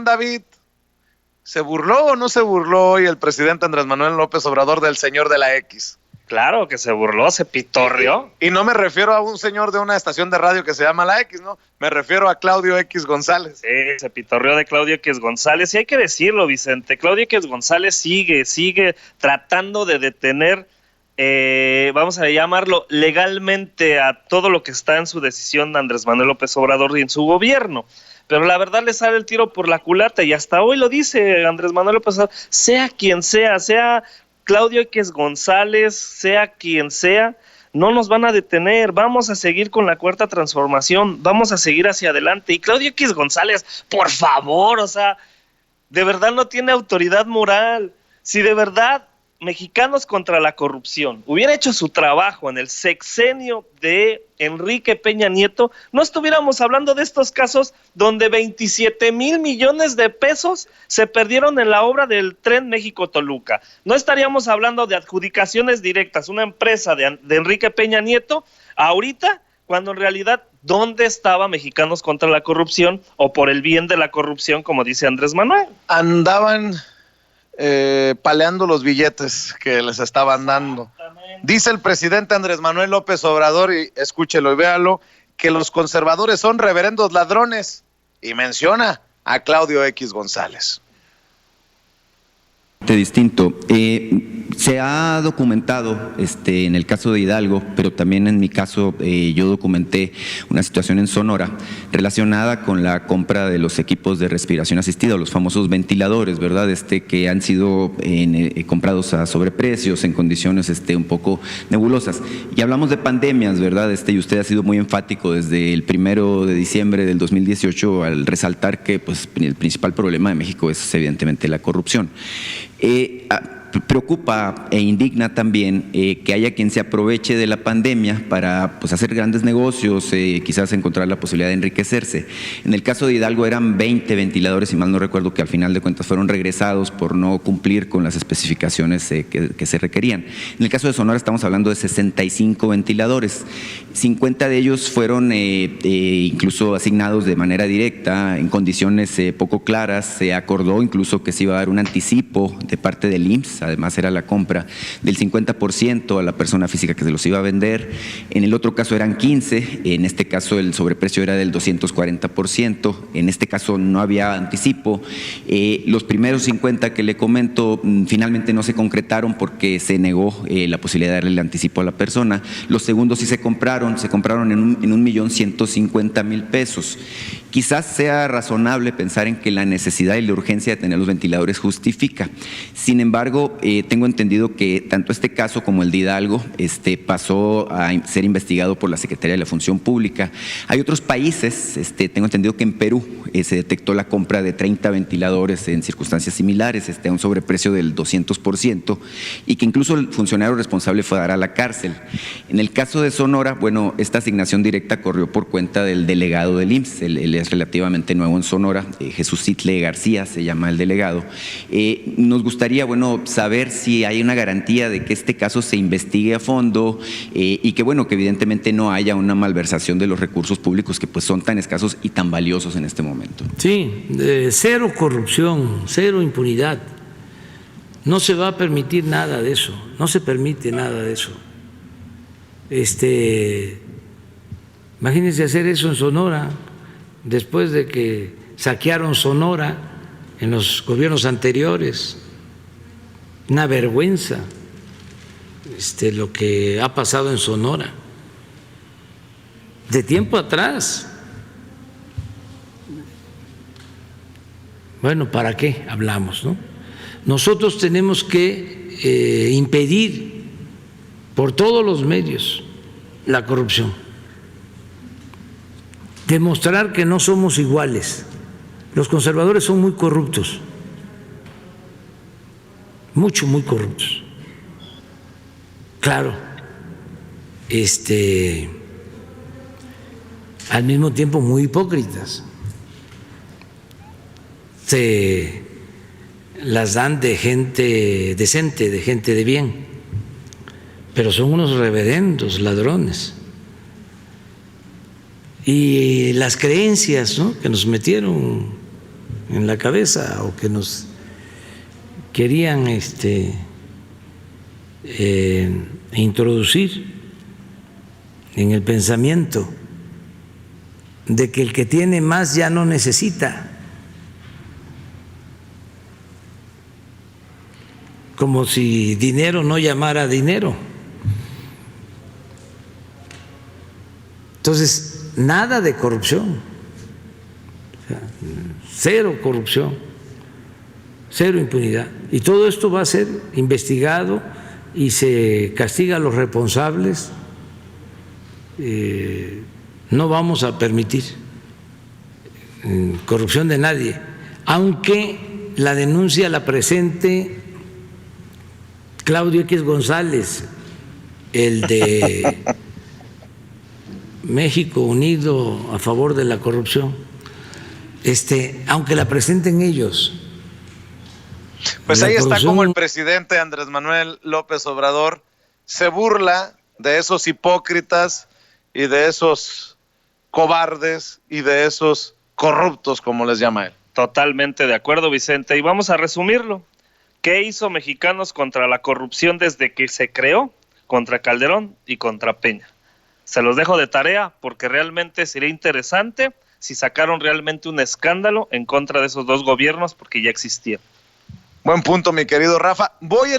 David, ¿se burló o no se burló hoy el presidente Andrés Manuel López Obrador del señor de la X? Claro que se burló, se pitorrió. Y no me refiero a un señor de una estación de radio que se llama La X, ¿no? Me refiero a Claudio X González. Sí, se pitorrió de Claudio X González. Y hay que decirlo, Vicente, Claudio X González sigue tratando de detener, vamos a llamarlo legalmente, a todo lo que está en su decisión de Andrés Manuel López Obrador y en su gobierno. Pero la verdad le sale el tiro por la culata y hasta hoy lo dice Andrés Manuel López Obrador, sea quien sea Claudio X González, sea quien sea, no nos van a detener, vamos a seguir con la cuarta transformación, vamos a seguir hacia adelante. Y Claudio X González, por favor, o sea, de verdad no tiene autoridad moral. Si de verdad Mexicanos contra la Corrupción hubiera hecho su trabajo en el sexenio de Enrique Peña Nieto, no estuviéramos hablando de estos casos donde 27,000 millones de pesos se perdieron en la obra del Tren México-Toluca. No estaríamos hablando de adjudicaciones directas, una empresa de Enrique Peña Nieto, ahorita, cuando en realidad, ¿dónde estaba Mexicanos contra la Corrupción o por el bien de la corrupción, como dice Andrés Manuel? Andaban paleando los billetes que les estaban dando. Dice el presidente Andrés Manuel López Obrador, y escúchelo y véalo, que los conservadores son reverendos ladrones, y menciona a Claudio X González. Distinto. Se ha documentado en el caso de Hidalgo, pero también en mi caso yo documenté una situación en Sonora relacionada con la compra de los equipos de respiración asistida, los famosos ventiladores, ¿verdad? Que han sido comprados a sobreprecios, en condiciones un poco nebulosas. Y hablamos de pandemias, ¿verdad? Y usted ha sido muy enfático desde el 1 de diciembre del 2018 al resaltar que pues, el principal problema de México es evidentemente la corrupción. Preocupa e indigna también que haya quien se aproveche de la pandemia para pues, hacer grandes negocios, quizás encontrar la posibilidad de enriquecerse. En el caso de Hidalgo eran 20 ventiladores, si mal no recuerdo, que al final de cuentas fueron regresados por no cumplir con las especificaciones que se requerían. En el caso de Sonora estamos hablando de 65 ventiladores. 50 de ellos fueron incluso asignados de manera directa, en condiciones poco claras. Se acordó incluso que se iba a dar un anticipo de parte del IMSS. Además era la compra del 50% a la persona física que se los iba a vender. En el otro caso eran 15, en este caso el sobreprecio era del 240%, en este caso no había anticipo. Los primeros 50 que le comento finalmente no se concretaron porque se negó la posibilidad de darle el anticipo a la persona. Los segundos sí se compraron en 1,150,000 pesos. Quizás sea razonable pensar en que la necesidad y la urgencia de tener los ventiladores justifica. Sin embargo, tengo entendido que tanto este caso como el de Hidalgo pasó a ser investigado por la Secretaría de la Función Pública. Hay otros países, tengo entendido que en Perú se detectó la compra de 30 ventiladores en circunstancias similares, a un sobreprecio del 200%, y que incluso el funcionario responsable fue a dar a la cárcel. En el caso de Sonora, bueno, esta asignación directa corrió por cuenta del delegado del IMSS, él es relativamente nuevo en Sonora, Jesús Sitle García se llama el delegado. Nos gustaría, bueno, saber si hay una garantía de que este caso se investigue a fondo y que, bueno, que evidentemente no haya una malversación de los recursos públicos que pues son tan escasos y tan valiosos en este momento. Sí, cero corrupción, cero impunidad. No se va a permitir nada de eso, no se permite nada de eso. Imagínense hacer eso en Sonora, después de que saquearon Sonora en los gobiernos anteriores. Una vergüenza lo que ha pasado en Sonora. De tiempo atrás. Bueno, ¿para qué hablamos, no? Nosotros tenemos que impedir por todos los medios la corrupción. Demostrar que no somos iguales. Los conservadores son muy corruptos. Muy corruptos. Claro, al mismo tiempo muy hipócritas. Se las dan de gente decente, de gente de bien, pero son unos reverendos ladrones. Y las creencias, ¿no?, que nos metieron en la cabeza o que nos querían introducir en el pensamiento de que el que tiene más ya no necesita, como si dinero no llamara dinero. Entonces, nada de corrupción, o sea, cero corrupción, cero impunidad. Y todo esto va a ser investigado y se castiga a los responsables. No vamos a permitir corrupción de nadie, aunque la denuncia la presente Claudio X González, el de México Unido a favor de la corrupción, aunque la presenten ellos. Pues ahí está como el presidente Andrés Manuel López Obrador se burla de esos hipócritas y de esos cobardes y de esos corruptos, como les llama él. Totalmente de acuerdo, Vicente. Y vamos a resumirlo. ¿Qué hizo Mexicanos contra la corrupción desde que se creó? Contra Calderón y contra Peña. Se los dejo de tarea porque realmente sería interesante si sacaron realmente un escándalo en contra de esos dos gobiernos porque ya existía. Buen punto, mi querido Rafa. Voy en